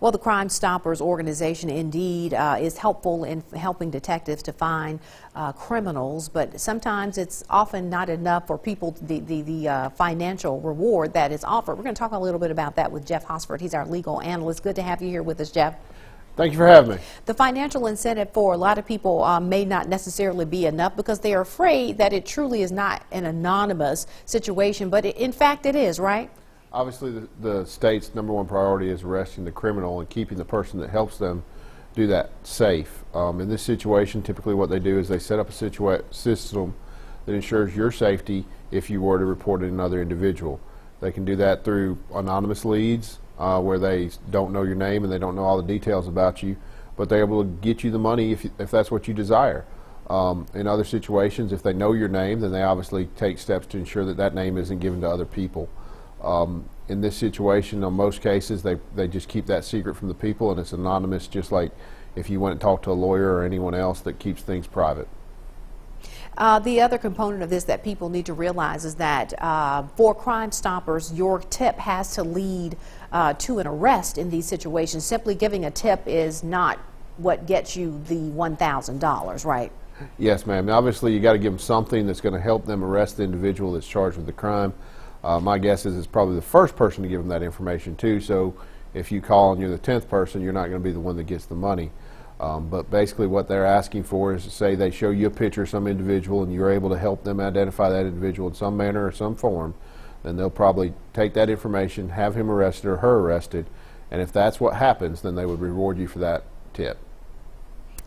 Well, the Crimestoppers organization indeed is helpful in helping detectives to find criminals, but sometimes it's often not enough for people, the financial reward that is offered. We're going to talk a little bit about that with Jeff Hosford. He's our legal analyst. Good to have you here with us, Jeff. Thank you for having me. The financial incentive for a lot of people may not necessarily be enough because they are afraid that it truly is not an anonymous situation, but in fact it is, right? Obviously, the state's #1 priority is arresting the criminal and keeping the person that helps them do that safe. In this situation, typically what they do is they set up a system that ensures your safety if you were to report another individual. They can do that through anonymous leads where they don't know your name and they don't know all the details about you, but they're able to get you the money if that's what you desire. In other situations, if they know your name, then they obviously take steps to ensure that that name isn't given to other people. In this situation, in most cases, they just keep that secret from the people, and it's anonymous, just like if you went and talked to a lawyer or anyone else that keeps things private. The other component of this that people need to realize is that for Crimestoppers, your tip has to lead to an arrest in these situations. Simply giving a tip is not what gets you the $1,000, right? Yes, ma'am. Obviously, you got to give them something that's going to help them arrest the individual that's charged with the crime. My guess is it's probably the first person to give them that information too, so if you call and you're the 10th person, you're not going to be the one that gets the money. But basically what they're asking for is to say they show you a picture of some individual and you're able to help them identify that individual in some manner or some form, then they'll probably take that information, have him arrested or her arrested, and if that's what happens, then they would reward you for that tip.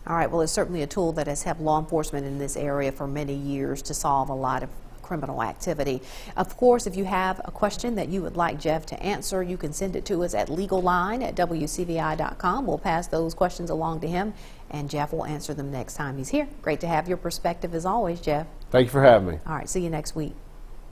All right, well, it's certainly a tool that has helped law enforcement in this area for many years to solve a lot of criminal activity. Of course, if you have a question that you would like Jeff to answer, you can send it to us at legalline@wcvi.com. We'll pass those questions along to him, and Jeff will answer them next time he's here. Great to have your perspective as always, Jeff. Thank you for having me. All right, see you next week.